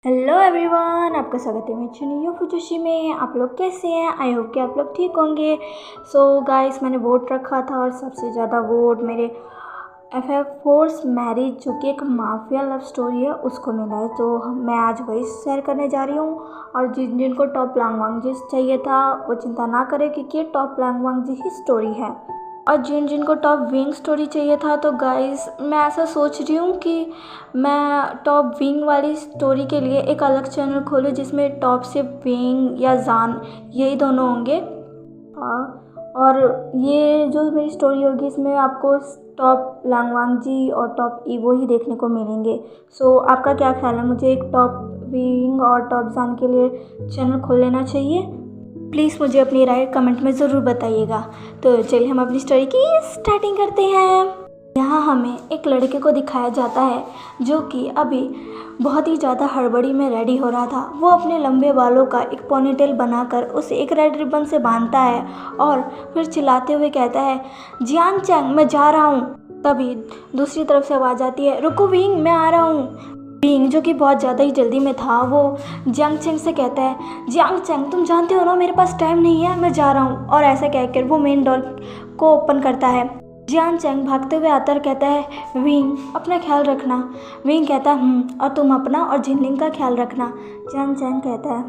Hello everyone, आपका स्वागत है मेरे चैनल फुजोशी में। आप लोग कैसे हैं? आई होप कि आप लोग ठीक होंगे। सो गाइस, मैंने वोट रखा था और सबसे ज़्यादा वोट मेरे FF फोर्स मैरिज, जो कि एक माफिया लव स्टोरी है, उसको मिला है। तो मैं आज वही शेयर करने जा रही हूँ। और जिनको टॉप लांगवांग जी चाहिए था वो चिंता ना करें, क्योंकि ये टॉप लांगवांग जी ही स्टोरी है। और जिनको टॉप विंग स्टोरी चाहिए था, तो गाइस मैं ऐसा सोच रही हूँ कि मैं टॉप विंग वाली स्टोरी के लिए एक अलग चैनल खोलूँ, जिसमें टॉप से विंग या जान, यही दोनों होंगे। और ये जो मेरी स्टोरी होगी, इसमें आपको टॉप लांगवांग जी और टॉप ईवो ही देखने को मिलेंगे। सो आपका क्या ख्याल है? मुझे एक टॉप विंग और टॉप जान के लिए चैनल खोल लेना चाहिए? प्लीज़ मुझे अपनी राय कमेंट में ज़रूर बताइएगा। तो चलिए हम अपनी स्टोरी की स्टार्टिंग करते हैं। यहाँ हमें एक लड़के को दिखाया जाता है जो कि अभी बहुत ही ज़्यादा हड़बड़ी में रेडी हो रहा था। वो अपने लंबे बालों का एक पोनीटेल बनाकर उसे एक रेड रिबन से बांधता है और फिर चिल्लाते हुए कहता है, जियान चैंग, मैं जा रहा हूँ। तभी दूसरी तरफ से आवाज़ आती है, रुको विंग, मैं आ रहा हूँ। विंग, जो कि बहुत ज़्यादा ही जल्दी में था, वो जियांग चैंग से कहता है, जियांग चैंग, तुम जानते हो ना मेरे पास टाइम नहीं है, मैं जा रहा हूँ। और ऐसा कहकर वो मेन डोर को ओपन करता है। जियांग चैंग भागते हुए आता और कहता है, विंग, अपना ख्याल रखना। विंग कहता है, और तुम अपना और जिनलिंग का ख्याल रखना। जियांग चैंग कहता है,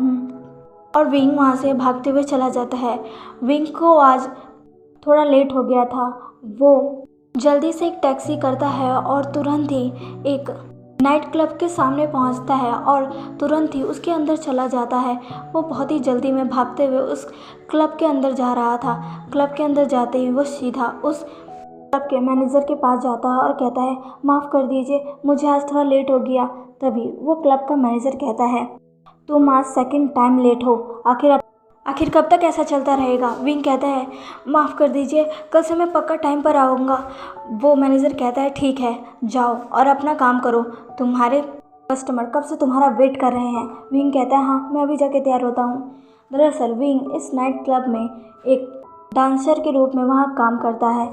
और विंग वहाँ से भागते हुए चला जाता है। विंग को आज थोड़ा लेट हो गया था। वो जल्दी से एक टैक्सी करता है और तुरंत ही एक नाइट क्लब के सामने पहुंचता है और तुरंत ही उसके अंदर चला जाता है। वो बहुत ही जल्दी में भागते हुए उस क्लब के अंदर जा रहा था। क्लब के अंदर जाते ही वो सीधा उस क्लब के मैनेजर के पास जाता है और कहता है, माफ़ कर दीजिए, मुझे आज थोड़ा लेट हो गया। तभी वो क्लब का मैनेजर कहता है, तुम आज सेकंड टाइम लेट हो, आखिर कब तक ऐसा चलता रहेगा? विंग कहता है, माफ़ कर दीजिए, कल से मैं पक्का टाइम पर आऊँगा। वो मैनेजर कहता है, ठीक है, जाओ और अपना काम करो, तुम्हारे कस्टमर कब से तुम्हारा वेट कर रहे हैं। विंग कहता है, हाँ, मैं अभी जाके तैयार होता हूँ। दरअसल विंग इस नाइट क्लब में एक डांसर के रूप में वहाँ काम करता है।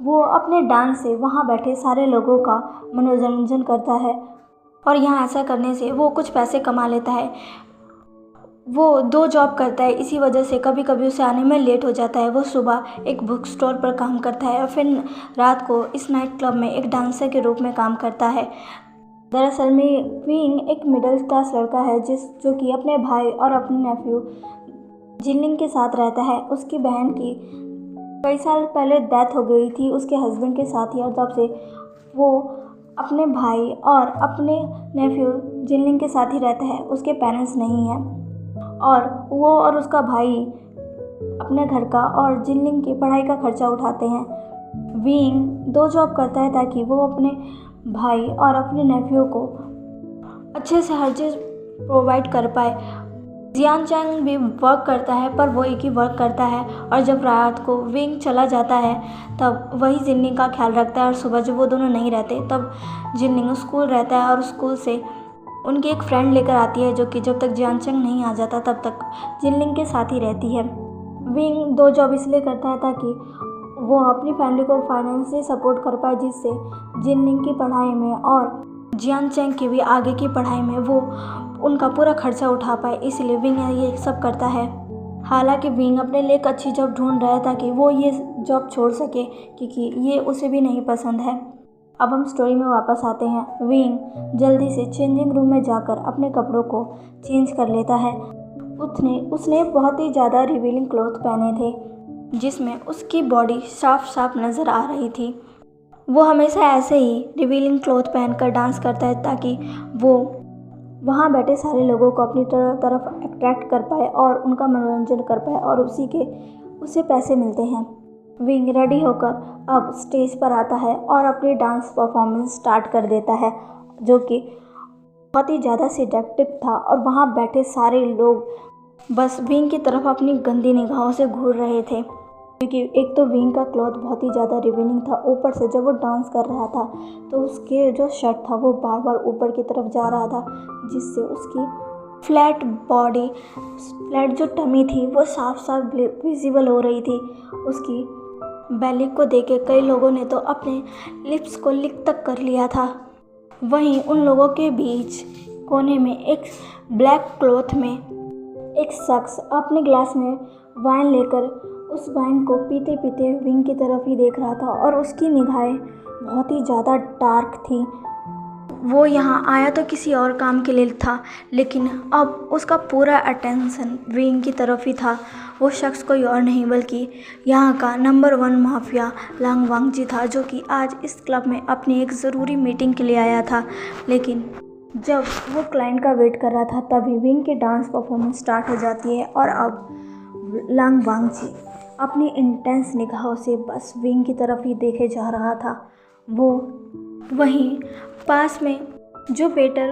वो अपने डांस से वहाँ बैठे सारे लोगों का मनोरंजन करता है और यहाँ ऐसा करने से वो कुछ पैसे कमा लेता है। वो 2 जॉब करता है, इसी वजह से कभी कभी उसे आने में लेट हो जाता है। वो सुबह एक बुक स्टोर पर काम करता है और फिर रात को इस नाइट क्लब में एक डांसर के रूप में काम करता है। दरअसल में विंग एक मिडिल क्लास लड़का है जो कि अपने भाई और अपने नेफ्यू जिनलिंग के साथ रहता है। उसकी बहन की कई साल पहले डेथ हो गई थी उसके हस्बैंड के साथ ही, और तब से वो अपने भाई और अपने नेफ्यू जिनलिंग के साथ ही रहता है। उसके पेरेंट्स नहीं हैं और वो और उसका भाई अपने घर का और जिनलिंग की पढ़ाई का खर्चा उठाते हैं। विंग 2 जॉब करता है ताकि वो अपने भाई और अपने नेफ्यू को अच्छे से हर चीज़ प्रोवाइड कर पाए। जियान चैंग भी वर्क करता है, पर वो एक ही वर्क करता है, और जब रात को विंग चला जाता है तब वही जिनलिंग का ख्याल रखता है। और सुबह जब वो दोनों नहीं रहते तब जिनलिंग स्कूल रहता है और स्कूल से उनकी एक फ्रेंड लेकर आती है, जो कि जब तक जियान चैंग नहीं आ जाता तब तक जिनलिंग के साथ ही रहती है। विंग 2 जॉब इसलिए करता है ताकि वो अपनी फैमिली को फाइनेंशियली सपोर्ट कर पाए, जिससे जिनलिंग की पढ़ाई में और जियान चैंग की भी आगे की पढ़ाई में वो उनका पूरा खर्चा उठा पाए। इसलिए विंग ये सब करता है। हालांकि विंग अपने लिए एक अच्छी जॉब ढूंढ रहा है ताकि वो ये जॉब छोड़ सके, क्योंकि ये उसे भी नहीं पसंद है। अब हम स्टोरी में वापस आते हैं। विंग जल्दी से चेंजिंग रूम में जाकर अपने कपड़ों को चेंज कर लेता है। उसने बहुत ही ज़्यादा रिवीलिंग क्लॉथ पहने थे, जिसमें उसकी बॉडी साफ साफ नज़र आ रही थी। वो हमेशा ऐसे ही रिवीलिंग क्लॉथ पहनकर डांस करता है ताकि वो वहाँ बैठे सारे लोगों को अपनी तरफ अट्रैक्ट कर पाए और उनका मनोरंजन कर पाए, और उसे पैसे मिलते हैं। विंग रेडी होकर अब स्टेज पर आता है और अपनी डांस परफॉर्मेंस स्टार्ट कर देता है, जो कि बहुत ही ज़्यादा सेडक्टिव था। और वहाँ बैठे सारे लोग बस विंग की तरफ अपनी गंदी निगाहों से घूर रहे थे, क्योंकि एक तो विंग का क्लॉथ बहुत ही ज़्यादा रिवीलिंग था। ऊपर से जब वो डांस कर रहा था तो उसके जो शर्ट था वो बार बार ऊपर की तरफ जा रहा था, जिससे उसकी फ्लैट बॉडी, फ्लैट जो टमी थी, वो साफ साफ विजिबल हो रही थी। उसकी बेली को देखे कई लोगों ने तो अपने लिप्स को लिक तक कर लिया था। वहीं उन लोगों के बीच कोने में एक ब्लैक क्लॉथ में एक शख्स अपने ग्लास में वाइन लेकर उस वाइन को पीते पीते विंग की तरफ ही देख रहा था और उसकी निगाहें बहुत ही ज़्यादा डार्क थी। वो यहाँ आया तो किसी और काम के लिए था, लेकिन अब उसका पूरा अटेंशन विंग की तरफ ही था। वो शख्स कोई और नहीं बल्कि यहाँ का नंबर 1 माफिया लांग वांगजी था, जो कि आज इस क्लब में अपनी एक ज़रूरी मीटिंग के लिए आया था। लेकिन जब वो क्लाइंट का वेट कर रहा था तभी विंग की डांस परफॉर्मेंस स्टार्ट हो जाती है और अब लांग वांगजी अपनी इंटेंस निगाहों से बस विंग की तरफ ही देखे जा रहा था। वो वहीं पास में जो वेटर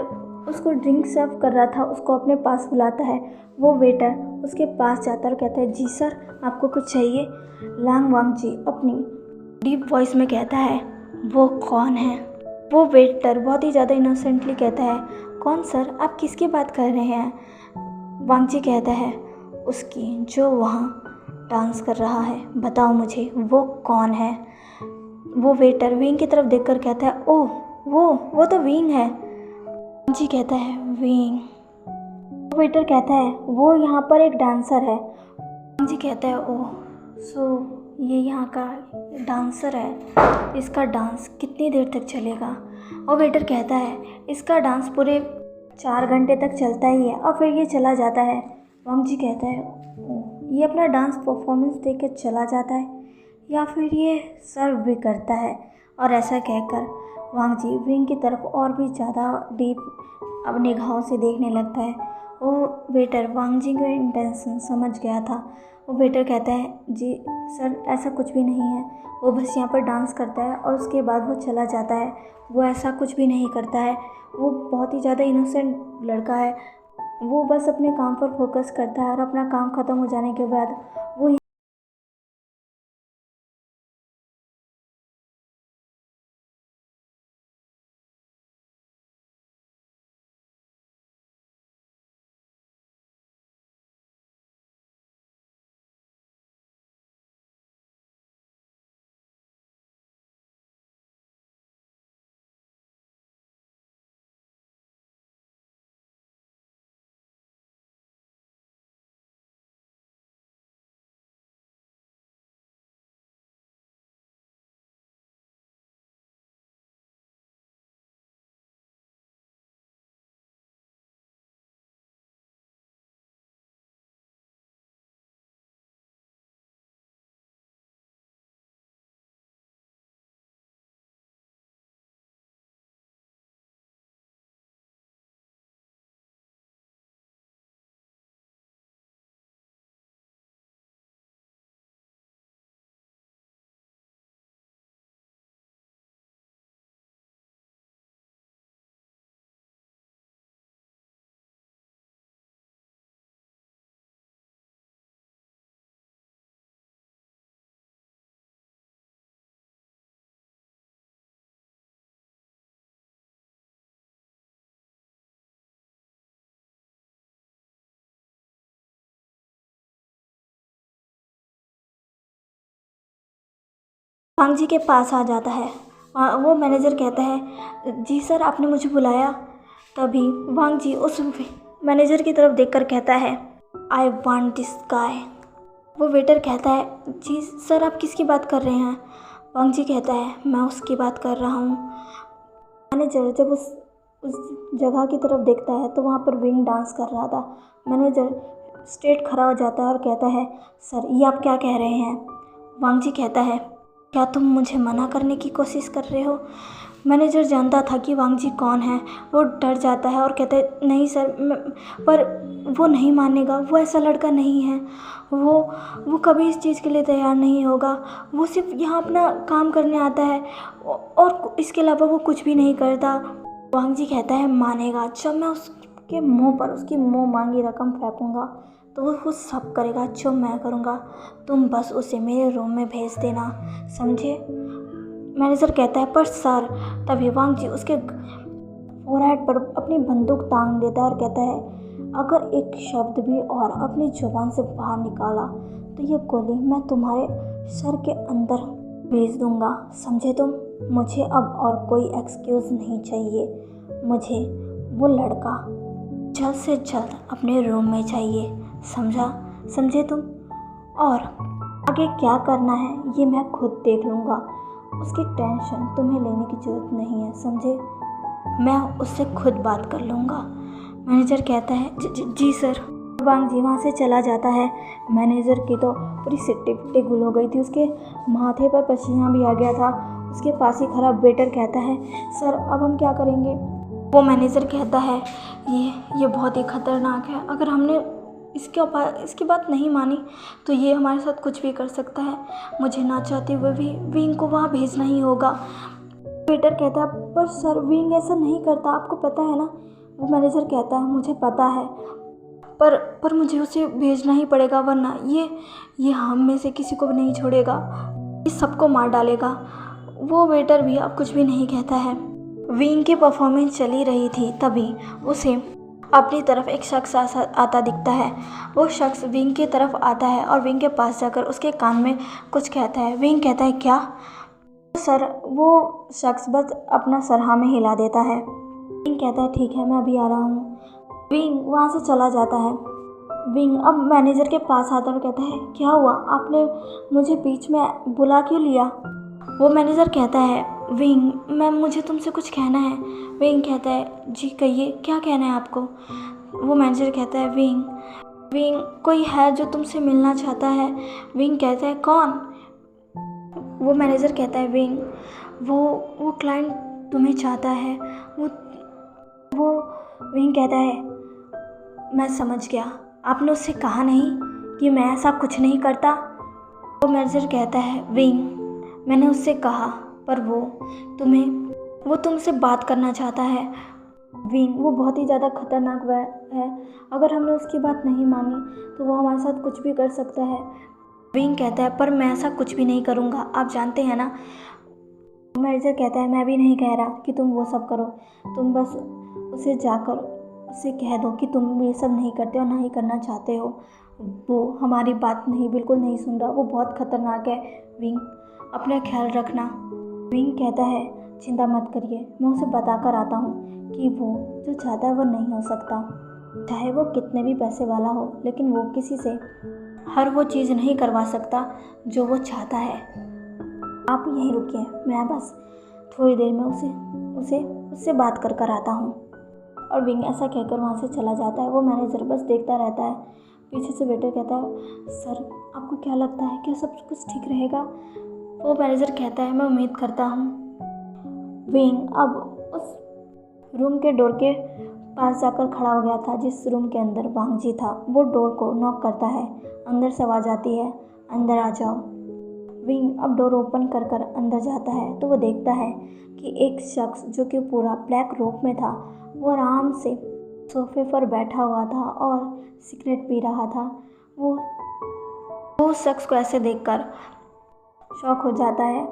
उसको ड्रिंक सर्व कर रहा था उसको अपने पास बुलाता है। वो वेटर उसके पास जाता है और कहता है, जी सर, आपको कुछ चाहिए? लांग वांगजी अपनी डीप वॉइस में कहता है, वो कौन है? वो वेटर बहुत ही ज़्यादा इनोसेंटली कहता है, कौन सर, आप किसकी बात कर रहे हैं? वांगजी कहता है, उसकी जो वहाँ डांस कर रहा है, बताओ मुझे वो कौन है? वो वेटर विंग की तरफ देखकर कहता है, ओह वो तो विंग है। जी कहता है, विंग? वो वेटर कहता है, वो यहाँ पर एक डांसर है। जी कहता है, ओह सो ये यहाँ का डांसर है, इसका डांस कितनी देर तक चलेगा? और वेटर कहता है, इसका डांस पूरे 4 घंटे तक चलता ही है और फिर ये चला जाता है। वांग जी कहता है, ओह ये अपना डांस परफॉर्मेंस देख के चला जाता है या फिर ये सर्व भी करता है? और ऐसा कहकर वांग जी विंग की तरफ और भी ज़्यादा डीप अब निगाहों से देखने लगता है। वो वेटर वांग जी का इंटेंशन समझ गया था। वो वेटर कहता है, जी सर, ऐसा कुछ भी नहीं है, वो बस यहाँ पर डांस करता है और उसके बाद वो चला जाता है। वो ऐसा कुछ भी नहीं करता है, वो बहुत ही ज़्यादा इनोसेंट लड़का है। वो बस अपने काम पर फोकस करता है और अपना काम ख़त्म हो जाने के बाद वो वांग जी के पास आ जाता है। वो मैनेजर कहता है, जी सर, आपने मुझे बुलाया? तभी वांग जी उस मैनेजर की तरफ देखकर कहता है, आई वांट दिस गाय। वो वेटर कहता है, जी सर, आप किसकी बात कर रहे हैं? वांग जी कहता है, मैं उसकी बात कर रहा हूँ। मैनेजर जब उस जगह की तरफ देखता है तो वहाँ पर विंग डांस कर रहा था। मैनेजर स्ट्रेट खड़ा हो जाता है और कहता है, सर, ये आप क्या कह रहे हैं? वांग जी कहता है, क्या तुम मुझे मना करने की कोशिश कर रहे हो? मैनेजर जानता था कि वांग जी कौन है। वो डर जाता है और कहता है, नहीं सर, पर वो नहीं मानेगा, वो ऐसा लड़का नहीं है, वो कभी इस चीज़ के लिए तैयार नहीं होगा। वो सिर्फ यहाँ अपना काम करने आता है और इसके अलावा वो कुछ भी नहीं करता। वांग जी कहता है, मानेगा जब मैं उसके मुंह पर उसकी मुंह मांगी रकम फेंकूँगा तो वो सब करेगा जो मैं करूँगा। तुम बस उसे मेरे रूम में भेज देना, समझे? मैनेजर कहता है, पर सर। तभी वांग जी उसके फोरहेड पर अपनी बंदूक तांग देता है और कहता है, अगर एक शब्द भी और अपनी जुबान से बाहर निकाला तो ये गोली मैं तुम्हारे सर के अंदर भेज दूंगा, समझे तुम? मुझे अब और कोई एक्सक्यूज़ नहीं चाहिए। मुझे वो लड़का जल्द से जल्द अपने रूम में जाइए, समझे तुम? और आगे क्या करना है ये मैं खुद देख लूँगा, उसकी टेंशन तुम्हें लेने की ज़रूरत नहीं है, समझे? मैं उससे खुद बात कर लूँगा। मैनेजर कहता है जी सर। वांग जी वहाँ से चला जाता है। मैनेजर की तो पूरी सिट्टी पिट्टी गुल हो गई थी, उसके माथे पर पसीना भी आ गया था। उसके पास ही खड़ा वेटर कहता है सर अब हम क्या करेंगे? वो मैनेजर कहता है ये बहुत ही खतरनाक है, अगर हमने इसकी बात नहीं मानी तो ये हमारे साथ कुछ भी कर सकता है। मुझे ना चाहते हुए भी विंग को वहाँ भेजना ही होगा। वेटर कहता है पर सर विंग ऐसा नहीं करता, आपको पता है ना? वो मैनेजर कहता है मुझे पता है, पर मुझे उसे भेजना ही पड़ेगा, वरना ये हम में से किसी को भी नहीं छोड़ेगा, ये सबको मार डालेगा। वो वेटर भी अब कुछ भी नहीं कहता है। विंग की परफॉर्मेंस चली रही थी, तभी उसे अपनी तरफ एक शख्स आता दिखता है। वो शख्स विंग की तरफ आता है और विंग के पास जाकर उसके कान में कुछ कहता है। विंग कहता है क्या सर? वो शख्स बस अपना सर हाँ में हिला देता है। विंग कहता है ठीक है मैं अभी आ रहा हूँ। विंग वहाँ से चला जाता है। विंग अब मैनेजर के पास आता और कहता है क्या हुआ, आपने मुझे बीच में बुला क्यों लिया? वो मैनेजर कहता है विंग मैम मुझे तुमसे कुछ कहना है। विंग कहता है जी कहिए क्या कहना है आपको? वो मैनेजर कहता है विंग कोई है जो तुमसे मिलना चाहता है। विंग कहता है कौन? वो मैनेजर कहता है विंग वो क्लाइंट तुम्हें चाहता है। वो विंग कहता है मैं समझ गया, आपने उससे कहा नहीं कि मैं ऐसा कुछ नहीं करता? वो मैनेजर कहता है विंग मैंने उससे कहा पर वो तुमसे बात करना चाहता है। विंग वो बहुत ही ज़्यादा खतरनाक है, अगर हमने उसकी बात नहीं मानी तो वो हमारे साथ कुछ भी कर सकता है। विंग कहता है पर मैं ऐसा कुछ भी नहीं करूँगा, आप जानते हैं ना। मैनेजर कहता है मैं भी नहीं कह रहा कि तुम वो सब करो, तुम बस उसे जाकर उसे कह दो कि तुम ये सब नहीं करते और ना ही करना चाहते हो। वो हमारी बात बिल्कुल नहीं सुन रहा, वो बहुत खतरनाक है। विंग अपना ख्याल रखना। विंग कहता है चिंता मत करिए, मैं उसे बता कर आता हूँ कि वो जो चाहता है वो नहीं हो सकता, चाहे वो कितने भी पैसे वाला हो, लेकिन वो किसी से हर वो चीज़ नहीं करवा सकता जो वो चाहता है। आप यहीं रुकिए, मैं बस थोड़ी देर में उससे बात कर आता हूँ। और विंग ऐसा कहकर वहाँ से चला जाता है। वो मैनेजर बस देखता रहता है। पीछे से वेटर कहता है सर आपको क्या लगता है क्या सब कुछ ठीक रहेगा? वो मैनेजर कहता है मैं उम्मीद करता हूँ। विंग अब उस रूम के डोर के पास जाकर खड़ा हो गया था जिस रूम के अंदर वांग जी था। वो डोर को नॉक करता है, अंदर से आवाज़ आती है अंदर आ जाओ। विंग अब डोर ओपन कर अंदर जाता है तो वो देखता है कि एक शख्स जो कि पूरा ब्लैक रोब में था, वो आराम से सोफे पर बैठा हुआ था और सिगरेट पी रहा था। वो शख्स को ऐसे देखकर शॉक हो जाता है।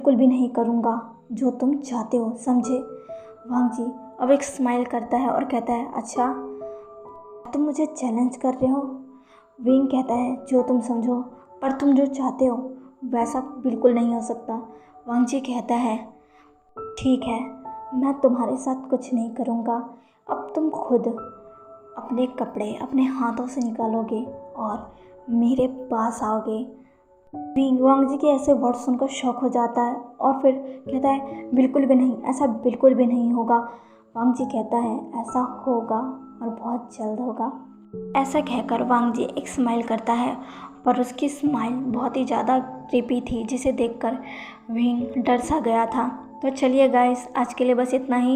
बिल्कुल भी नहीं करूँगा जो तुम चाहते हो, समझे। वांग जी अब एक स्माइल करता है और कहता है, अच्छा तुम मुझे चैलेंज कर रहे हो। विंग कहता है, जो तुम समझो, पर तुम जो चाहते हो वैसा बिल्कुल नहीं हो सकता। वांग जी कहता है, ठीक है, मैं तुम्हारे साथ कुछ नहीं करूँगा। अब तुम खुद अपने कपड़े अपने हाथों से निकालोगे और मेरे पास आओगे। विंग वांग जी के ऐसे वर्ड सुनकर शॉक हो जाता है और फिर कहता है, बिल्कुल भी नहीं, ऐसा बिल्कुल भी नहीं होगा। वांग जी कहता है, ऐसा होगा और बहुत जल्द होगा। ऐसा कहकर वांग जी एक स्माइल करता है, पर उसकी स्माइल बहुत ही ज़्यादा क्रीपी थी, जिसे देखकर विंग डर सा गया था। तो चलिए गाइस, आज के लिए बस इतना ही।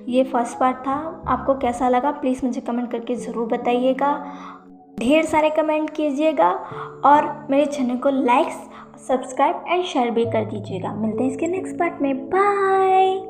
ये फर्स्ट पार्ट था। आपको कैसा लगा प्लीज़ मुझे कमेंट करके ज़रूर बताइएगा। ढेर सारे कमेंट कीजिएगा और मेरे चैनल को लाइक, सब्सक्राइब एंड शेयर भी कर दीजिएगा। मिलते हैं इसके नेक्स्ट पार्ट में। बाय।